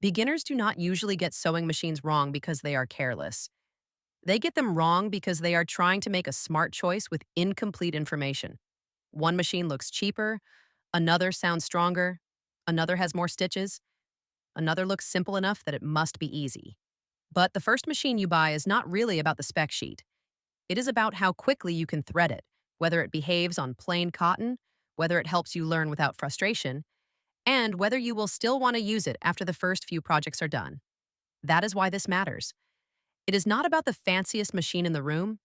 Beginners do not usually get sewing machines wrong because they are careless. They get them wrong because they are trying to make a smart choice with incomplete information. One machine looks cheaper, another sounds stronger, another has more stitches, another looks simple enough that it must be easy. But the first machine you buy is not really about the spec sheet. It is about how quickly you can thread it, whether it behaves on plain cotton, whether it helps you learn without frustration, and whether you will still want to use it after the first few projects are done. That is why this matters. It is not about the fanciest machine in the room.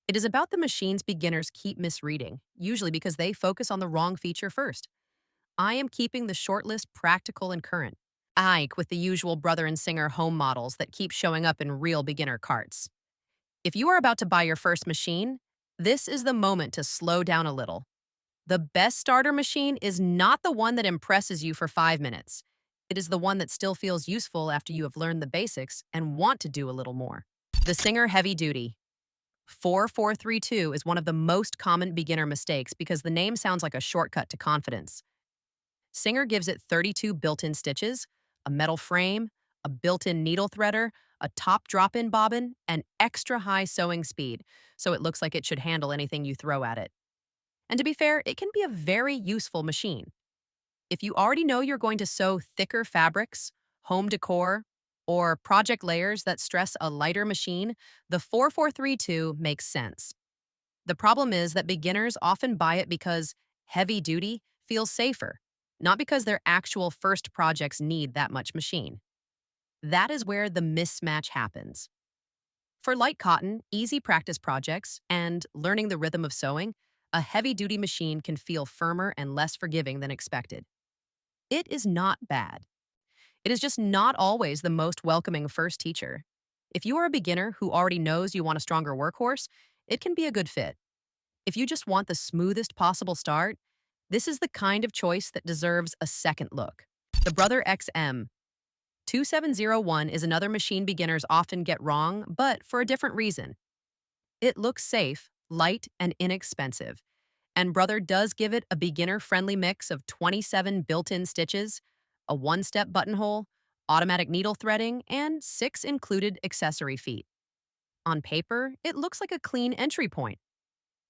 It is about the machines beginners keep misreading, usually because they focus on the wrong feature first. I am keeping the shortlist practical and current. Ike with the usual brother and singer home models that keep showing up in real beginner carts. If you are about to buy your first machine, this is the moment to slow down a little. The best starter machine is not the one that impresses you for 5 minutes. It is the one that still feels useful after you have learned the basics and want to do a little more. The Singer Heavy Duty 4432 is one of the most common beginner mistakes because the name sounds like a shortcut to confidence. Singer gives it 32 built-in stitches, a metal frame, a built-in needle threader, a top drop-in bobbin, and extra high sewing speed, so it looks like it should handle anything you throw at it. And to be fair, it can be a very useful machine. If you already know you're going to sew thicker fabrics, home decor, or project layers that stress a lighter machine, the 4432 makes sense. The problem is that beginners often buy it because heavy duty feels safer, not because their actual first projects need that much machine. That is where the mismatch happens. For light cotton, easy practice projects, and learning the rhythm of sewing, a heavy duty machine can feel firmer and less forgiving than expected. It is not bad. It is just not always the most welcoming first teacher. If you are a beginner who already knows you want a stronger workhorse, it can be a good fit. If you just want the smoothest possible start, this is the kind of choice that deserves a second look. The Brother XM 2701 is another machine beginners often get wrong, but for a different reason. It looks safe, light, and inexpensive, and Brother does give it a beginner-friendly mix of 27 built-in stitches, a one-step buttonhole, automatic needle threading, and 6 included accessory feet. On paper, it looks like a clean entry point.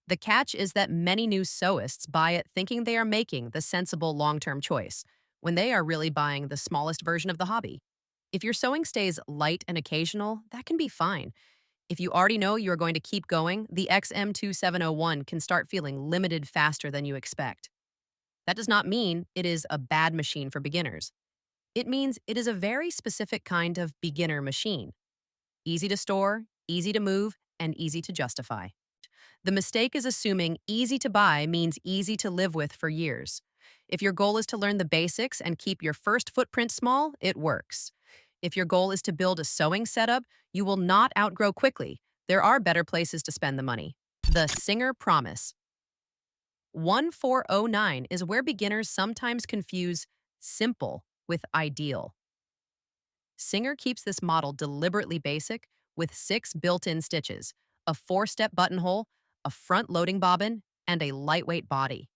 The catch is that many new sewists buy it thinking they are making the sensible long-term choice, when they are really buying the smallest version of the hobby. If your sewing stays light and occasional, that can be fine. If you already know you are going to keep going, the XM2701 can start feeling limited faster than you expect. That does not mean it is a bad machine for beginners. It means it is a very specific kind of beginner machine. Easy to store, easy to move, and easy to justify. The mistake is assuming easy to buy means easy to live with for years. If your goal is to learn the basics and keep your first footprint small, it works. If your goal is to build a sewing setup you will not outgrow quickly, there are better places to spend the money. The Singer Promise 1409 is where beginners sometimes confuse simple with ideal. Singer keeps this model deliberately basic with 6 built-in stitches, a 4-step buttonhole, a front loading bobbin, and a lightweight body.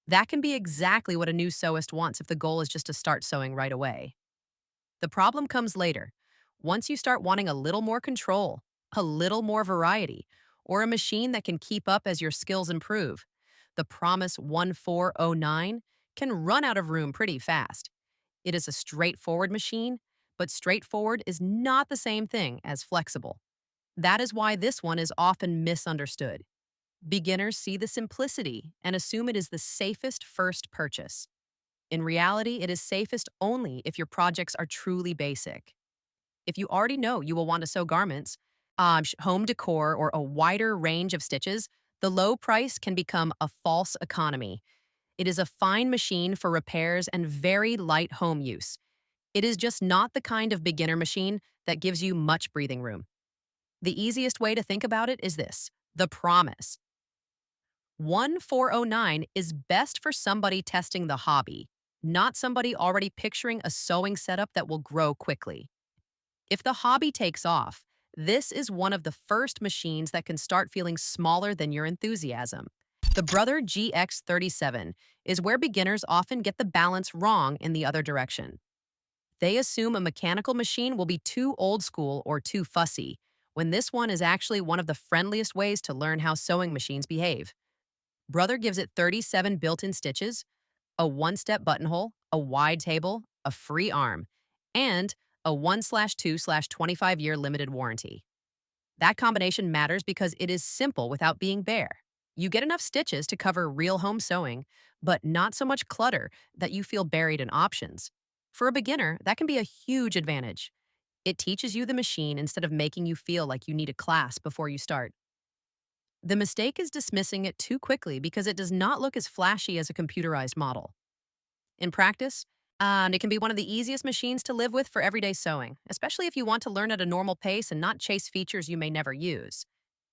That can be exactly what a new sewist wants if the goal is just to start sewing right away. The problem comes later, once you start wanting a little more control, a little more variety, or a machine that can keep up as your skills improve. The Promise 1409 can run out of room pretty fast. It is a straightforward machine, but straightforward is not the same thing as flexible. That is why this one is often misunderstood. Beginners see the simplicity and assume it is the safest first purchase. In reality, it is safest only if your projects are truly basic. If you already know you will want to sew garments, home decor, or a wider range of stitches, the low price can become a false economy. It is a fine machine for repairs and very light home use. It is just not the kind of beginner machine that gives you much breathing room. The easiest way to think about it is this: the Promise 1409 is best for somebody testing the hobby, not somebody already picturing a sewing setup that will grow quickly. If the hobby takes off, this is one of the first machines that can start feeling smaller than your enthusiasm. The Brother GX37 is where beginners often get the balance wrong in the other direction. They assume a mechanical machine will be too old school or too fussy, when this one is actually one of the friendliest ways to learn how sewing machines behave. Brother gives it 37 built in stitches, a one step buttonhole, a wide table, a free arm, and a 1/2/25 year limited warranty. That combination matters because it is simple without being bare. You get enough stitches to cover real home sewing, but not so much clutter that you feel buried in options. For a beginner, that can be a huge advantage. It teaches you the machine instead of making you feel like you need a class before you start. The mistake is dismissing it too quickly because it does not look as flashy as a computerized model. In practice, it can be one of the easiest machines to live with for everyday sewing, especially if you want to learn at a normal pace and not chase features you may never use.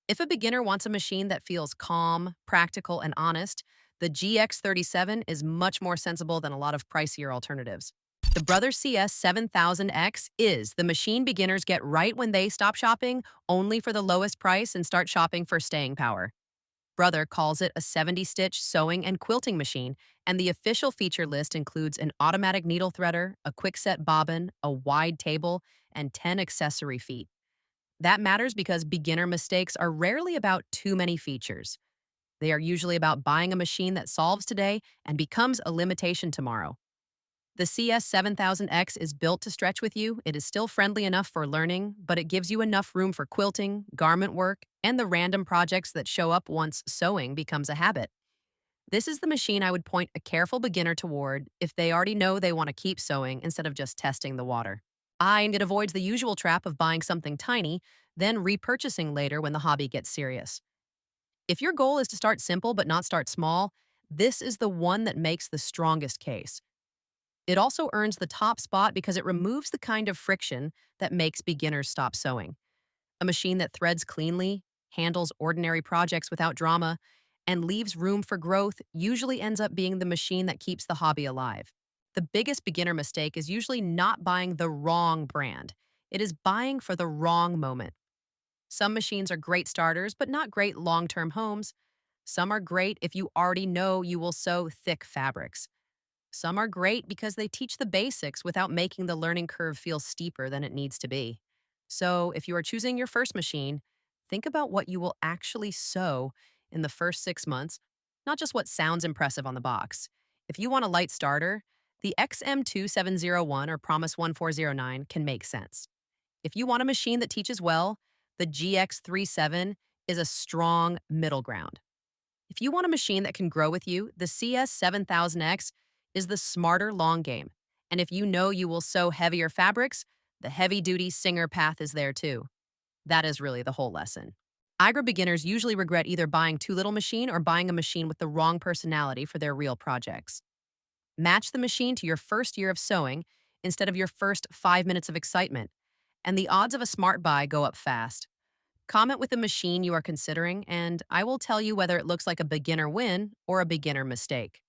If a beginner wants a machine that feels calm, practical, and honest, the GX37 is much more sensible than a lot of pricier alternatives. The Brother CS 7000X is the machine beginners get right when they stop shopping only for the lowest price and start shopping for staying power. Brother calls it a 70-stitch sewing and quilting machine, and the official feature list includes an automatic needle threader, a quickset bobbin, a wide table, and 10 accessory feet. That matters because beginner mistakes are rarely about too many features. They are usually about buying a machine that solves today and becomes a limitation tomorrow. The CS7000X is built to stretch with you. It is still friendly enough for learning, but it gives you enough room for quilting, garment work, and the random projects that show up once sewing becomes a habit. This is the machine I would point a careful beginner toward if they already know they want to keep sewing instead of just testing the water. And it avoids the usual trap of buying something tiny, then repurchasing later when the hobby gets serious. If your goal is to start simple but not start small, this is the one that makes the strongest case. It also earns the top spot because it removes the kind of friction that makes beginners stop sewing. A machine that threads cleanly, handles ordinary projects without drama, and leaves room for growth usually ends up being the machine that keeps the hobby alive. The biggest beginner mistake is usually not buying the wrong brand. It is buying for the wrong moment. Some machines are great starters, but not great long term homes. Some are great if you already know you will sew thick fabrics. Some are great because they teach the basics without making the learning curve feel steeper than it needs to be. So, if you are choosing your first machine, think about what you will actually sew in the first 6 months, not just what sounds impressive on the box. If you want a light starter, the XM2701 or Promise 1409 can make sense. If you want a machine that teaches well, the GX37 is a strong middle ground. If you want a machine that can grow with you, the CS7000X is the smarter long game. And if you know you will sew heavier fabrics, the heavy duty Singer path is there too. That is really the whole lesson. IGRA beginners usually regret either buying too little machine or buying a machine with the wrong personality for their real projects. Match the machine to your first year of sewing instead of your first 5 minutes of excitement, and the odds of a smart buy go up fast. Comment with the machine you are considering, and I will tell you whether it looks like a beginner win or a beginner mistake.